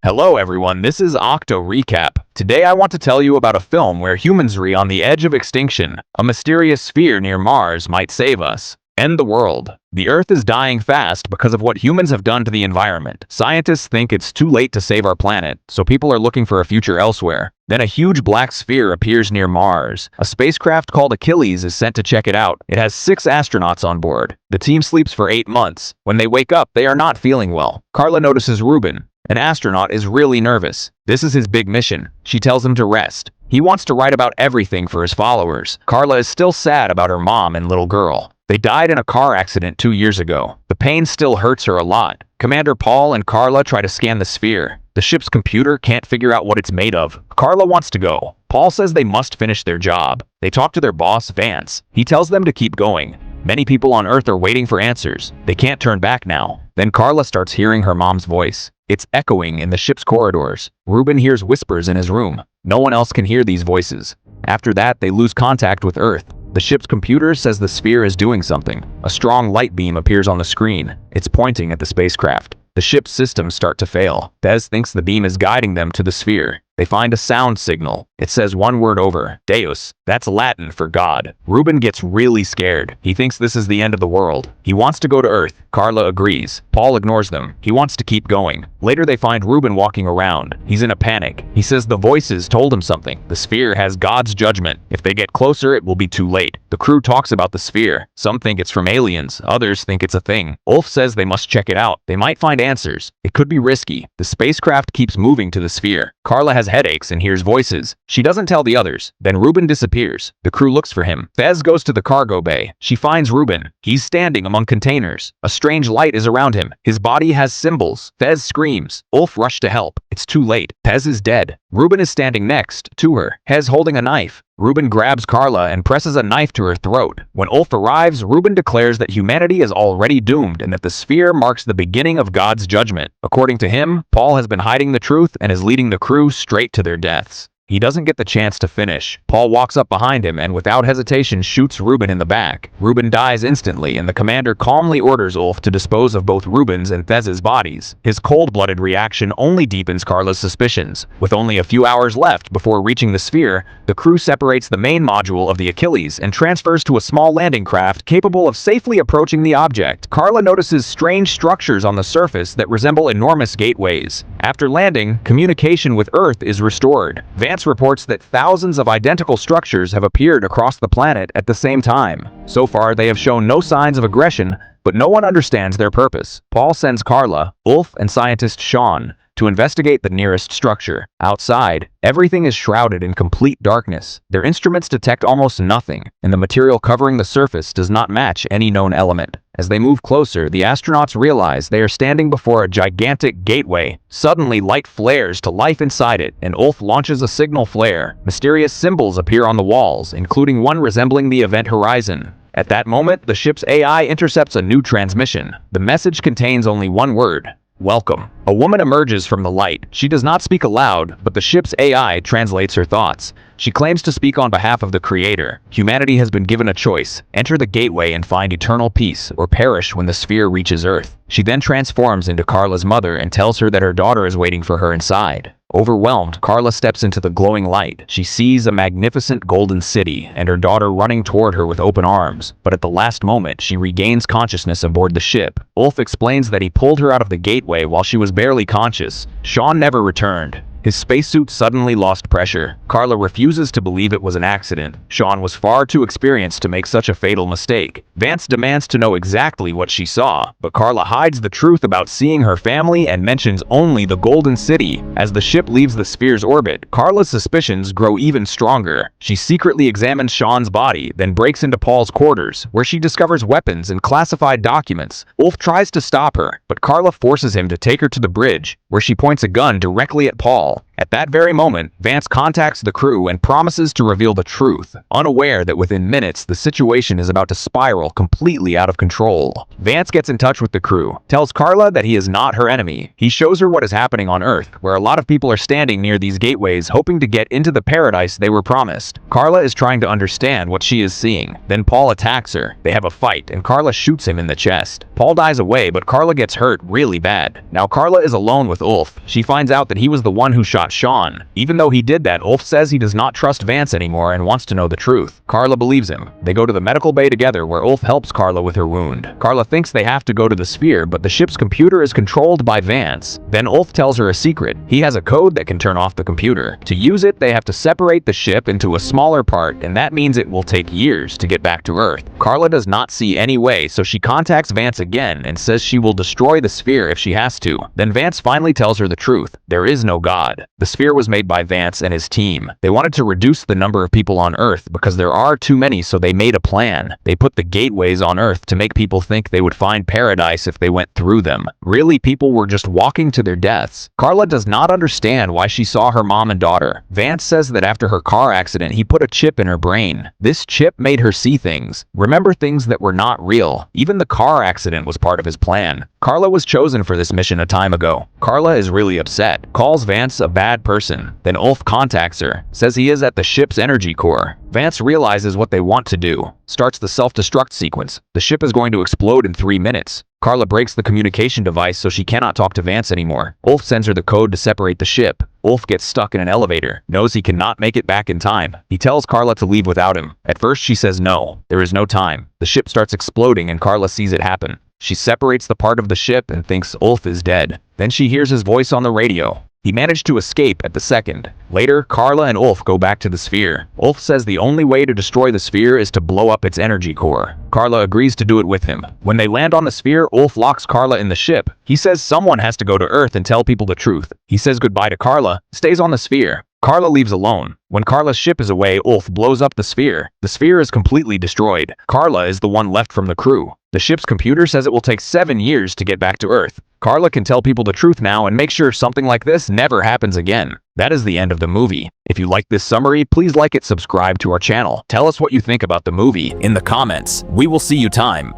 Hello everyone, this is Octo Recap. Today I want to tell you about a film where humans are on the edge of extinction. A mysterious sphere near Mars might save us. End the world. The Earth is dying fast because of what humans have done to the environment. Scientists think it's too late to save our planet, so people are looking for a future elsewhere. Then a huge black sphere appears near Mars. A spacecraft called Achilles is sent to check it out. It has 6 astronauts on board. The team sleeps for 8 months. When they wake up, they are not feeling well. Carla notices Ruben. An astronaut is really nervous. This is his big mission. She tells him to rest. He wants to write about everything for his followers. Carla is still sad about her mom and little girl. They died in a car accident 2 years ago. The pain still hurts her a lot. Commander Paul and Carla try to scan the sphere. The ship's computer can't figure out what it's made of. Carla wants to go. Paul says they must finish their job. They talk to their boss, Vance. He tells them to keep going. Many people on Earth are waiting for answers. They can't turn back now. Then Carla starts hearing her mom's voice. It's echoing in the ship's corridors. Ruben hears whispers in his room. No one else can hear these voices. After that, they lose contact with Earth. The ship's computer says the sphere is doing something. A strong light beam appears on the screen. It's pointing at the spacecraft. The ship's systems start to fail. Thez thinks the beam is guiding them to the sphere. They find a sound signal. It says one word over, Deus. That's Latin for God. Ruben gets really scared. He thinks this is the end of the world. He wants to go to Earth. Carla agrees. Paul ignores them. He wants to keep going. Later they find Ruben walking around. He's in a panic. He says the voices told him something. The sphere has God's judgment. If they get closer, it will be too late. The crew talks about the sphere. Some think it's from aliens. Others think it's a thing. Ulf says they must check it out. They might find answers. It could be risky. The spacecraft keeps moving to the sphere. Carla has headaches and hears voices. She doesn't tell the others. Then Ruben disappears. The crew looks for him. Thez goes to the cargo bay. She finds Ruben. He's standing among containers. A strange light is around him. His body has symbols. Thez screams. Ulf rushed to help. It's too late. Thez is dead. Ruben is standing next to her. Thez holding a knife. Ruben grabs Carla and presses a knife to her throat. When Ulf arrives, Ruben declares that humanity is already doomed and that the sphere marks the beginning of God's judgment. According to him, Paul has been hiding the truth and is leading the crew straight to their deaths. He doesn't get the chance to finish. Paul walks up behind him and without hesitation shoots Ruben in the back. Ruben dies instantly and the commander calmly orders Ulf to dispose of both Ruben's and Thez's bodies. His cold-blooded reaction only deepens Carla's suspicions. With only a few hours left before reaching the sphere, the crew separates the main module of the Achilles and transfers to a small landing craft capable of safely approaching the object. Carla notices strange structures on the surface that resemble enormous gateways. After landing, communication with Earth is restored. Vance reports that thousands of identical structures have appeared across the planet at the same time. So far, they have shown no signs of aggression, but no one understands their purpose. Paul sends Carla, Ulf, and scientist Sean to investigate the nearest structure. Outside, everything is shrouded in complete darkness. Their instruments detect almost nothing, and the material covering the surface does not match any known element. As they move closer, the astronauts realize they are standing before a gigantic gateway. Suddenly, light flares to life inside it, and Ulf launches a signal flare. Mysterious symbols appear on the walls, including one resembling the event horizon. At that moment, the ship's AI intercepts a new transmission. The message contains only one word: welcome. A woman emerges from the light. She does not speak aloud, but the ship's AI translates her thoughts. She claims to speak on behalf of the Creator. Humanity has been given a choice: enter the gateway and find eternal peace, or perish when the sphere reaches Earth. She then transforms into Carla's mother and tells her that her daughter is waiting for her inside. Overwhelmed, Carla steps into the glowing light. She sees a magnificent golden city and her daughter running toward her with open arms. But at the last moment, she regains consciousness aboard the ship. Ulf explains that he pulled her out of the gateway while she was barely conscious. Sean never returned. His spacesuit suddenly lost pressure. Carla refuses to believe it was an accident. Sean was far too experienced to make such a fatal mistake. Vance demands to know exactly what she saw, but Carla hides the truth about seeing her family and mentions only the Golden City. As the ship leaves the sphere's orbit, Carla's suspicions grow even stronger. She secretly examines Sean's body, then breaks into Paul's quarters, where she discovers weapons and classified documents. Ulf tries to stop her, but Carla forces him to take her to the bridge, where she points a gun directly at Paul. At that very moment, Vance contacts the crew and promises to reveal the truth, unaware that within minutes the situation is about to spiral completely out of control. Vance gets in touch with the crew, tells Carla that he is not her enemy. He shows her what is happening on Earth, where a lot of people are standing near these gateways hoping to get into the paradise they were promised. Carla is trying to understand what she is seeing. Then Paul attacks her. They have a fight, and Carla shoots him in the chest. Paul dies away, but Carla gets hurt really bad. Now Carla is alone with Ulf. She finds out that he was the one who shot Sean. Even though he did that, Ulf says he does not trust Vance anymore and wants to know the truth. Carla believes him. They go to the medical bay together where Ulf helps Carla with her wound. Carla thinks they have to go to the sphere, but the ship's computer is controlled by Vance. Then Ulf tells her a secret. He has a code that can turn off the computer. To use it, they have to separate the ship into a smaller part, and that means it will take years to get back to Earth. Carla does not see any way, so she contacts Vance again and says she will destroy the sphere if she has to. Then Vance finally tells her the truth. There is no God. The sphere was made by Vance and his team. They wanted to reduce the number of people on Earth because there are too many, so they made a plan. They put the gateways on Earth to make people think they would find paradise if they went through them. Really, people were just walking to their deaths. Carla does not understand why she saw her mom and daughter. Vance says that after her car accident, he put a chip in her brain. This chip made her see things, remember things that were not real. Even the car accident was part of his plan. Carla was chosen for this mission a time ago. Carla is really upset, calls Vance a bad person. Then Ulf contacts her, says he is at the ship's energy core. Vance realizes what they want to do, starts the self-destruct sequence. The ship is going to explode in 3 minutes. Carla breaks the communication device so she cannot talk to Vance anymore. Ulf sends her the code to separate the ship. Ulf gets stuck in an elevator, knows he cannot make it back in time. He tells Carla to leave without him. At first she says no, there is no time. The ship starts exploding and Carla sees it happen. She separates the part of the ship and thinks Ulf is dead. Then she hears his voice on the radio. He managed to escape at the second. Later, Carla and Ulf go back to the sphere. Ulf says the only way to destroy the sphere is to blow up its energy core. Carla agrees to do it with him. When they land on the sphere, Ulf locks Carla in the ship. He says someone has to go to Earth and tell people the truth. He says goodbye to Carla, stays on the sphere. Carla leaves alone. When Carla's ship is away, Ulf blows up the sphere. The sphere is completely destroyed. Carla is the one left from the crew. The ship's computer says it will take 7 years to get back to Earth. Carla can tell people the truth now and make sure something like this never happens again. That is the end of the movie. If you like this summary, please like it, subscribe to our channel. Tell us what you think about the movie in the comments. We will see you time.